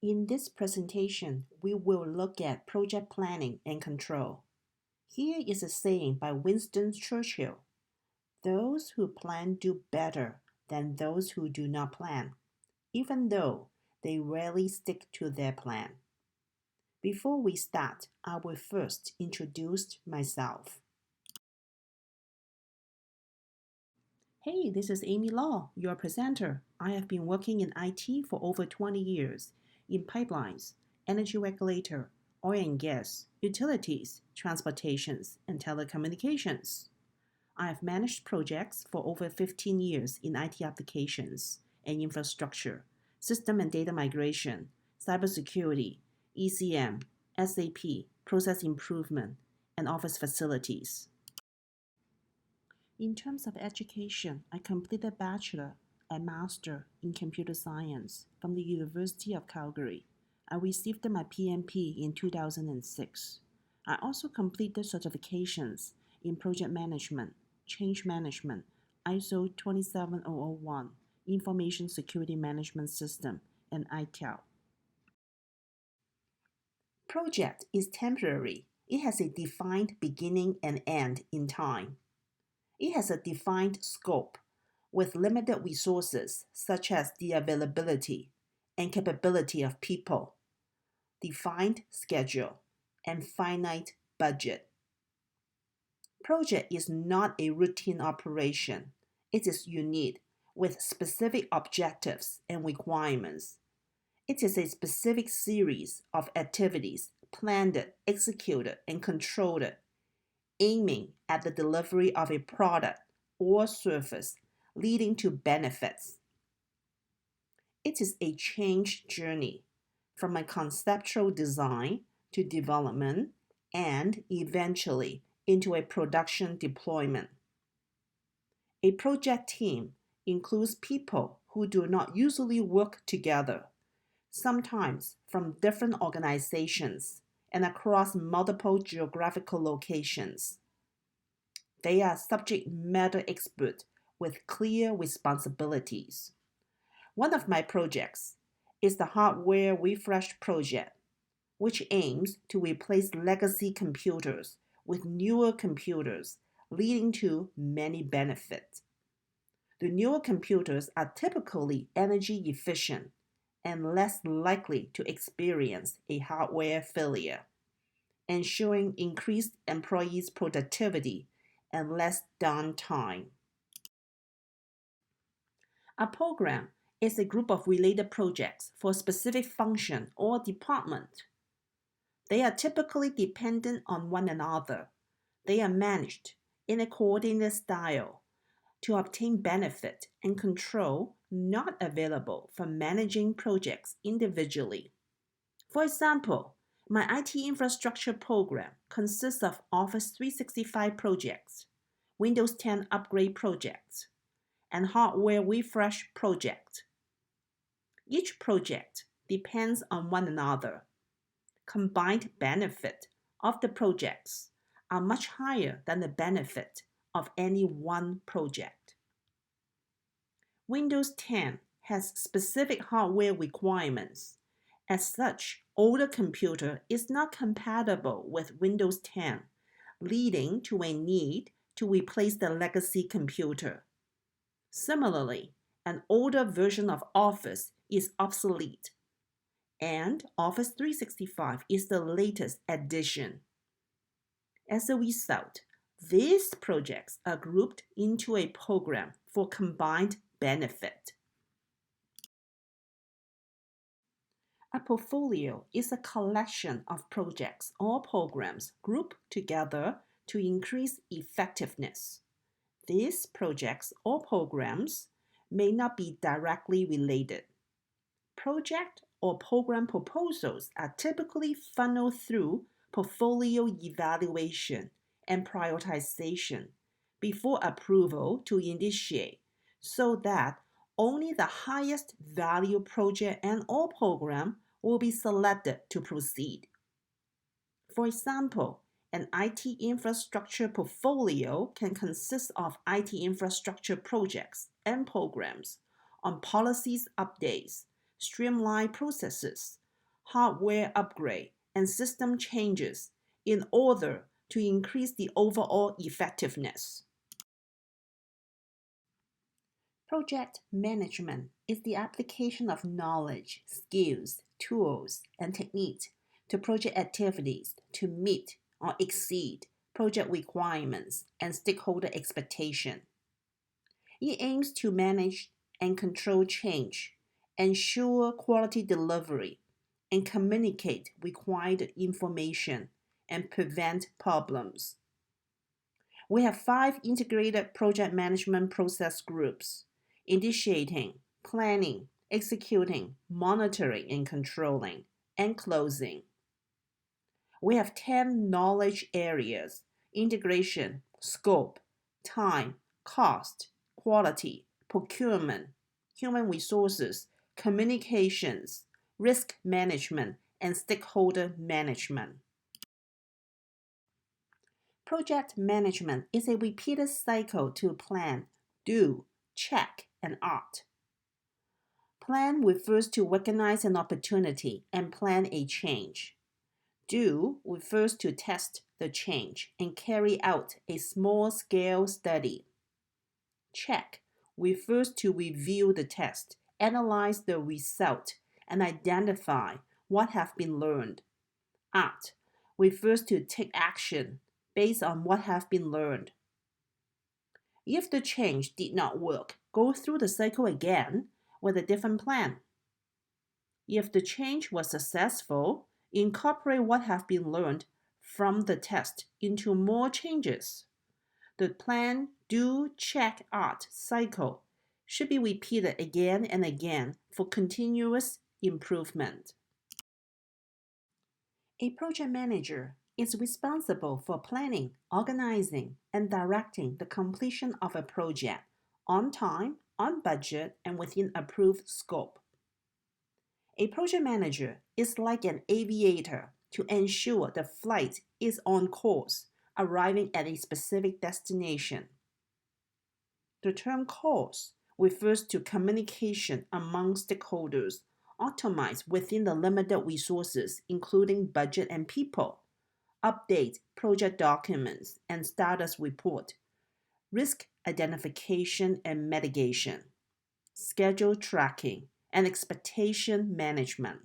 In this presentation, we will look at project planning and control. Here is a saying by Winston Churchill: "Those who plan do better than those who do not plan, even though they rarely stick to their plan." Before we start, I will first introduce myself. Hey, this is Amy Law, your presenter. I have been working in IT for over 20 years in pipelines, energy regulator, oil and gas, utilities, transportations, and telecommunications. I have managed projects for over 15 years in IT applications and infrastructure, system and data migration, cybersecurity, ECM, SAP, process improvement, and office facilities. In terms of education, I completed bachelor and master in computer science from the University of Calgary. I received my PMP in 2006. I also completed certifications in project management, change management, ISO 27001, Information Security Management System, and ITIL. Project is temporary. It has a defined beginning and end in time. It has a defined scope with limited resources such as the availability and capability of people, defined schedule, and finite budget. Project is not a routine operation. It is unique with specific objectives and requirements. It is a specific series of activities planned, executed, and controlled, aiming at the delivery of a product or service leading to benefits. It is a change journey from a conceptual design to development and eventually into a production deployment. A project team includes people who do not usually work together, sometimes from different organizations and across multiple geographical locations. They are subject matter experts with clear responsibilities. One of my projects is the hardware refresh project, which aims to replace legacy computers with newer computers, leading to many benefits. The newer computers are typically energy efficient and less likely to experience a hardware failure, ensuring increased employees' productivity and less downtime. A program is a group of related projects for a specific function or department. They are typically dependent on one another. They are managed in a coordinated style to obtain benefit and control not available from managing projects individually. For example, my IT infrastructure program consists of Office 365 projects, Windows 10 upgrade projects, and hardware refresh project. Each project depends on one another. Combined benefit of the projects are much higher than the benefit of any one project. Windows 10 has specific hardware requirements. As such, older computer is not compatible with Windows 10, leading to a need to replace the legacy computer. Similarly, an older version of Office is obsolete, and Office 365 is the latest addition. As a result, these projects are grouped into a program for combined benefit. A portfolio is a collection of projects or programs grouped together to increase effectiveness. These projects or programs may not be directly related. Project or program proposals are typically funneled through portfolio evaluation and prioritization before approval to initiate, so that only the highest value project and or program will be selected to proceed. For example, an IT infrastructure portfolio can consist of IT infrastructure projects and programs on policies updates, streamlined processes, hardware upgrade, and system changes in order to increase the overall effectiveness. Project management is the application of knowledge, skills, tools, and techniques to project activities to meet or exceed project requirements and stakeholder expectation. It aims to manage and control change, ensure quality delivery, and communicate required information and prevent problems. We have 5 integrated project management process groups: initiating, planning, executing, monitoring and controlling, and closing. We have 10 knowledge areas: integration, scope, time, cost, quality, procurement, human resources, communications, risk management, and stakeholder management. Project management is a repeated cycle to plan, do, check, and act. Plan refers to recognize an opportunity and plan a change. Do refers to test the change and carry out a small-scale study. Check refers to review the test, analyze the result, and identify what have been learned. Act refers to take action based on what have been learned. If the change did not work, go through the cycle again with a different plan. If the change was successful, incorporate what have been learned from the test into more changes. The plan, do, check, act cycle should be repeated again and again for continuous improvement. A project manager is responsible for planning, organizing, and directing the completion of a project on time, on budget, and within approved scope. A project manager is like an aviator to ensure the flight is on course, arriving at a specific destination. The term course refers to communication among stakeholders, optimized within the limited resources, including budget and people, update project documents and status report, risk identification and mitigation, schedule tracking, and expectation management.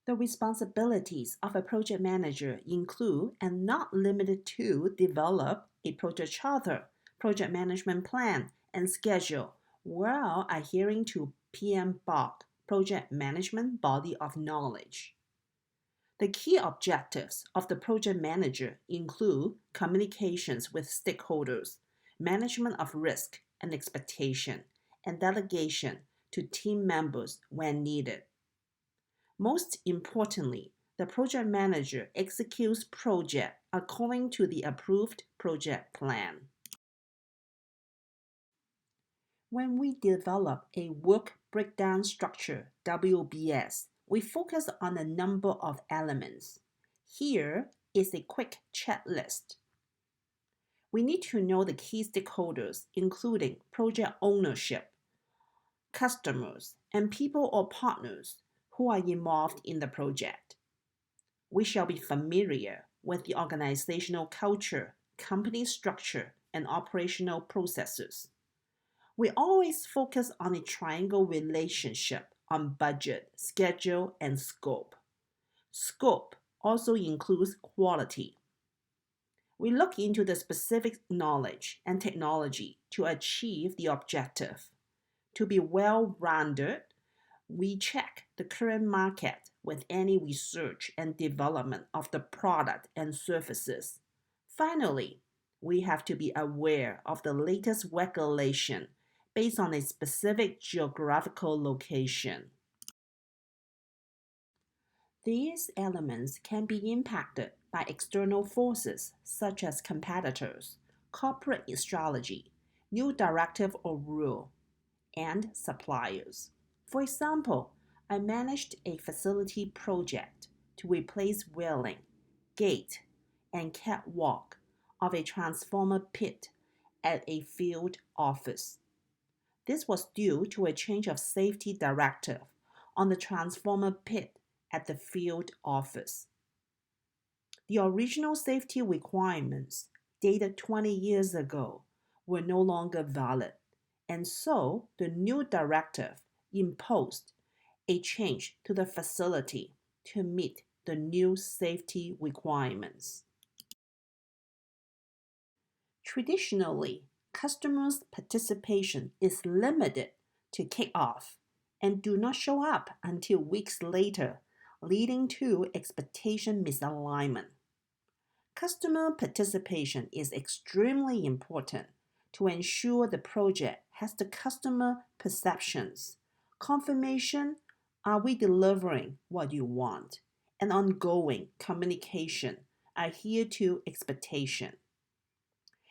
The responsibilities of a project manager include and not limited to develop a project charter, project management plan, and schedule while adhering to PMBOK, Project Management Body of Knowledge. The key objectives of the project manager include communications with stakeholders, management of risk and expectation, and delegation to team members when needed. Most importantly, the project manager executes project according to the approved project plan. When we develop a work breakdown structure, WBS, we focus on a number of elements. Here is a quick checklist. We need to know the key stakeholders, including project ownership, customers, and people or partners who are involved in the project. We shall be familiar with the organizational culture, company structure, and operational processes. We always focus on a triangle relationship on budget, schedule, and scope. Scope also includes quality. We look into the specific knowledge and technology to achieve the objective. To be well-rounded, we check the current market with any research and development of the product and services. Finally, we have to be aware of the latest regulation based on a specific geographical location. These elements can be impacted by external forces such as competitors, corporate strategy, new directive or rule, and suppliers. For example, I managed a facility project to replace railing, gate, and catwalk of a transformer pit at a field office. This was due to a change of safety directive on the transformer pit at the field office. The original safety requirements, dated 20 years ago, were no longer valid, and so the new directive imposed a change to the facility to meet the new safety requirements. Traditionally, customers' participation is limited to kick-off and do not show up until weeks later, leading to expectation misalignment. Customer participation is extremely important to ensure the project has the customer perceptions, confirmation, are we delivering what you want, and ongoing communication adhere to expectation.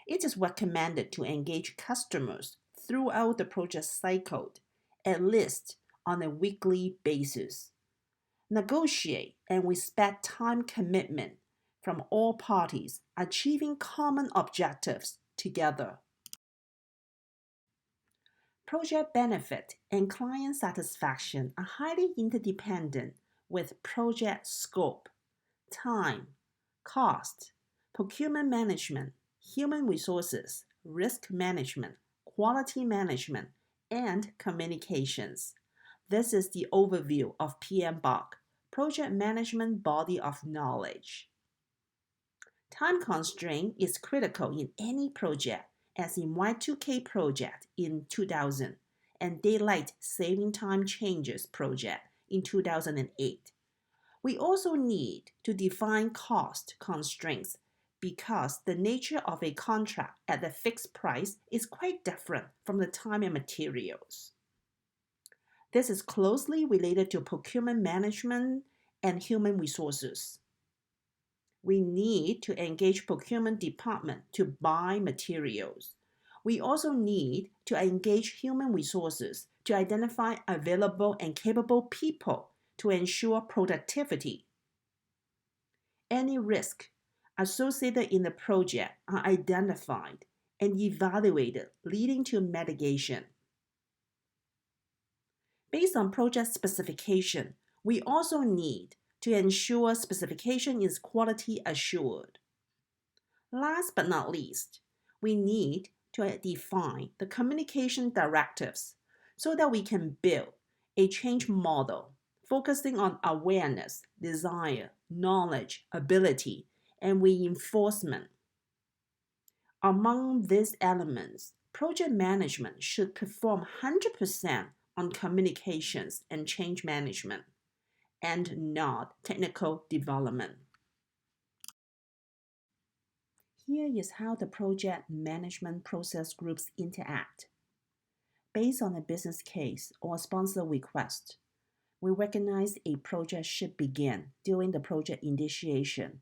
It is recommended to engage customers throughout the project cycle, at least on a weekly basis. Negotiate and respect time commitment from all parties, achieving common objectives together. Project benefit and client satisfaction are highly interdependent with project scope, time, cost, procurement management, human resources, risk management, quality management, and communications. This is the overview of PMBOK, Project Management Body of Knowledge. Time constraint is critical in any project, as in Y2K project in 2000 and Daylight Saving Time Changes project in 2008. We also need to define cost constraints because the nature of a contract at a fixed price is quite different from the time and materials. This is closely related to procurement management and human resources. We need to engage procurement department to buy materials. We also need to engage human resources to identify available and capable people to ensure productivity. Any risk associated in the project are identified and evaluated, leading to mitigation. Based on project specification, we also need to ensure specification is quality assured. Last but not least, we need to define the communication directives so that we can build a change model focusing on awareness, desire, knowledge, ability, and reinforcement. Among these elements, project management should perform 100% on communications and change management, and not technical development. Here is how the project management process groups interact. Based on a business case or sponsor request, we recognize a project should begin during the project initiation.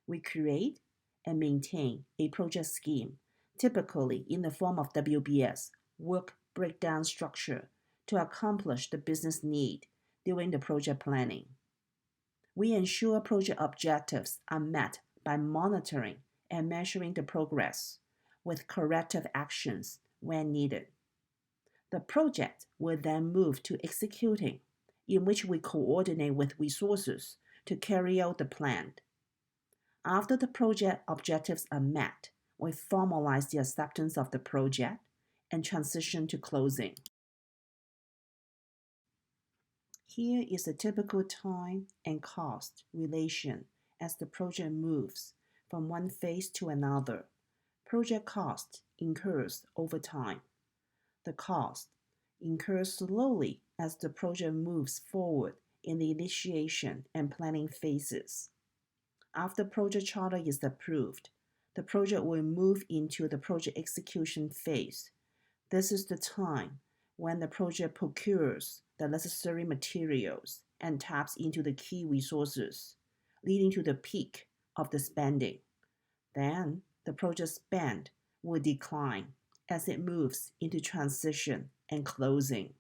We create and maintain a project scheme, typically in the form of WBS, work breakdown structure, to accomplish the business need during the project planning. We ensure project objectives are met by monitoring and measuring the progress with corrective actions when needed. The project will then move to executing, in which we coordinate with resources to carry out the plan. After the project objectives are met, we formalize the acceptance of the project and transition to closing. Here is a typical time and cost relation as the project moves from one phase to another. Project cost incurs over time. The cost incurs slowly as the project moves forward in the initiation and planning phases. After project charter is approved, the project will move into the project execution phase. This is the time when the project procures the necessary materials and taps into the key resources, leading to the peak of the spending. Then the project spend will decline as it moves into transition and closing.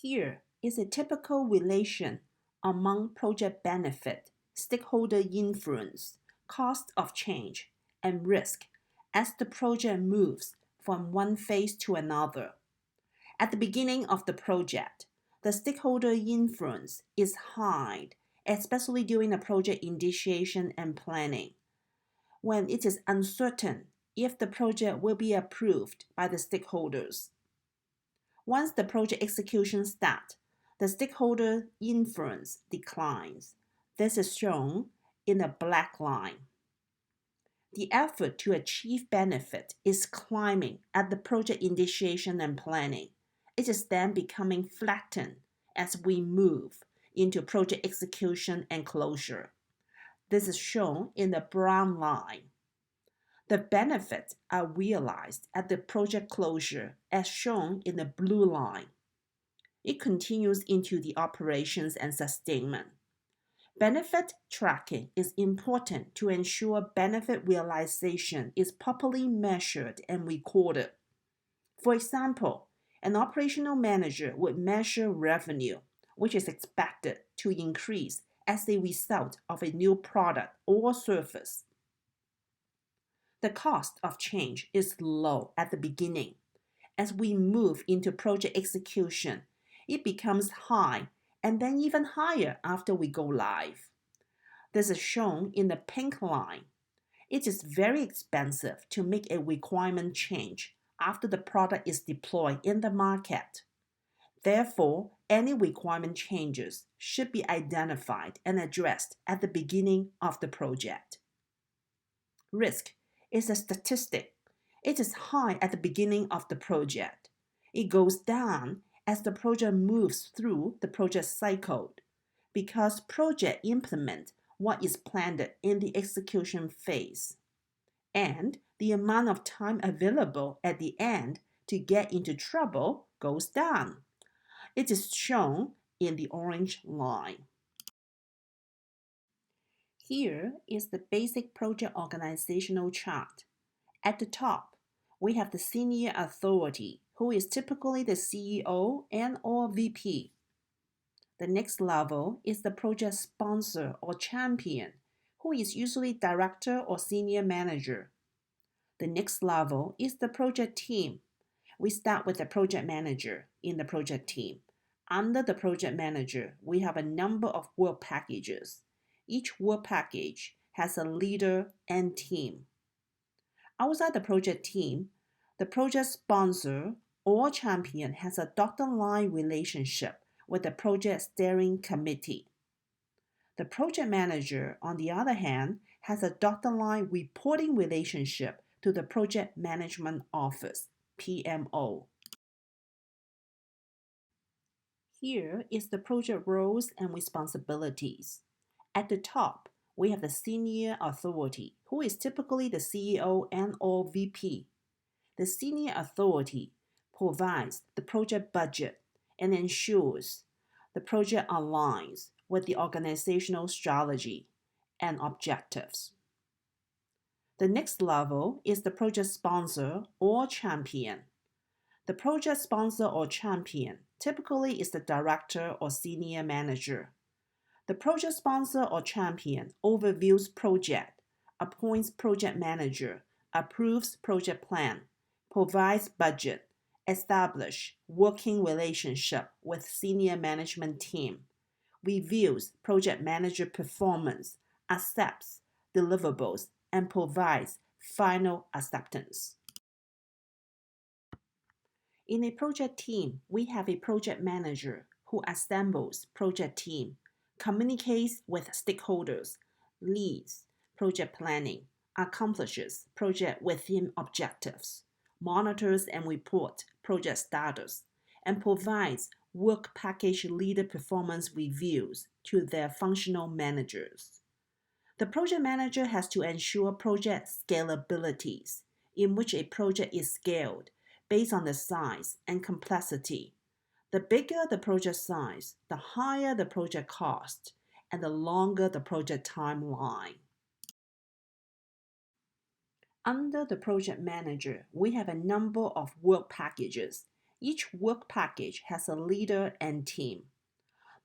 Here is a typical relation among project benefit, stakeholder influence, cost of change, and risk as the project moves from one phase to another. At the beginning of the project, the stakeholder influence is high, especially during the project initiation and planning, when it is uncertain if the project will be approved by the stakeholders. Once the project execution starts, the stakeholder influence declines. This is shown in the black line. The effort to achieve benefit is climbing at the project initiation and planning. It is then becoming flattened as we move into project execution and closure. This is shown in the brown line. The benefits are realized at the project closure as shown in the blue line. It continues into the operations and sustainment. Benefit tracking is important to ensure benefit realization is properly measured and recorded. For example, an operational manager would measure revenue, which is expected to increase as a result of a new product or service. The cost of change is low at the beginning. As we move into project execution, it becomes high and then even higher after we go live. This is shown in the pink line. It is very expensive to make a requirement change after the product is deployed in the market. Therefore, any requirement changes should be identified and addressed at the beginning of the project. Risk is a statistic. It is high at the beginning of the project. It goes down as the project moves through the project cycle because projects implement what is planned in the execution phase. And the amount of time available at the end to get into trouble goes down. It is shown in the orange line. Here is the basic project organizational chart. At the top, we have the senior authority, who is typically the CEO and/or VP. The next level is the project sponsor or champion, who is usually director or senior manager. The next level is the project team. We start with the project manager in the project team. Under the project manager, we have a number of work packages. Each work package has a leader and team. Outside the project team, the project sponsor or champion has a dotted line relationship with the project steering committee. The project manager, on the other hand, has a dotted line reporting relationship to the Project Management Office, PMO. Here is the project roles and responsibilities. At the top, we have the senior authority, who is typically the CEO and/or VP. The senior authority provides the project budget and ensures the project aligns with the organizational strategy and objectives. The next level is the project sponsor or champion. The project sponsor or champion typically is the director or senior manager. The project sponsor or champion overviews project, appoints project manager, approves project plan, provides budget, establish working relationship with senior management team, reviews project manager performance, accepts deliverables, and provides final acceptance. In a project team, we have a project manager who assembles project team, communicates with stakeholders, leads project planning, accomplishes project within objectives, monitors and reports project status, and provides work package leader performance reviews to their functional managers. The project manager has to ensure project scalabilities, in which a project is scaled based on the size and complexity. The bigger the project size, the higher the project cost, and the longer the project timeline. Under the project manager, we have a number of work packages. Each work package has a leader and team.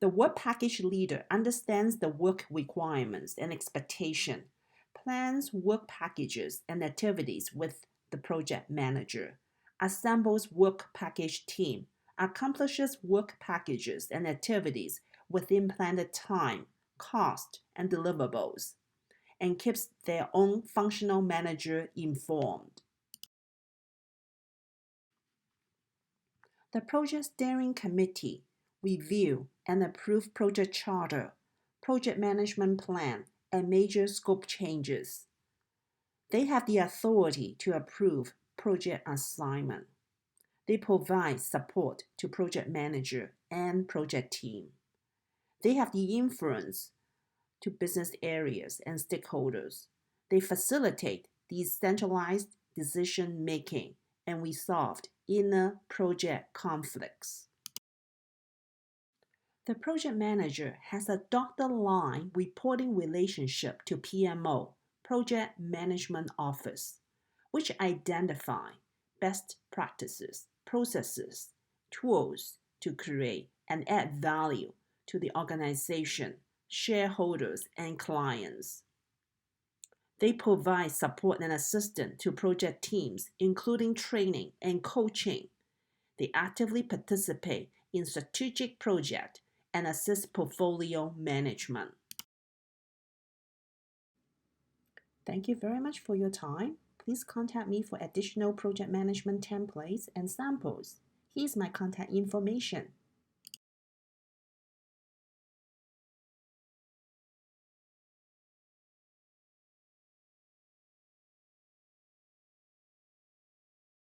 The work package leader understands the work requirements and expectation, plans work packages and activities with the project manager, assembles work package team, accomplishes work packages and activities within planned time, cost, and deliverables, and keeps their own functional manager informed. The Project Steering Committee review and approve project charter, project management plan, and major scope changes. They have the authority to approve project assignment. They provide support to project manager and project team. They have the influence to business areas and stakeholders. They facilitate decentralized decision making and resolve inner project conflicts. The project manager has a dotted line reporting relationship to PMO, Project Management Office, which identify best practices, processes, tools to create and add value to the organization, shareholders, and clients. They provide support and assistance to project teams, including training and coaching. They actively participate in strategic projects and assist portfolio management. Thank you very much for your time. Please contact me for additional project management templates and samples. Here's my contact information.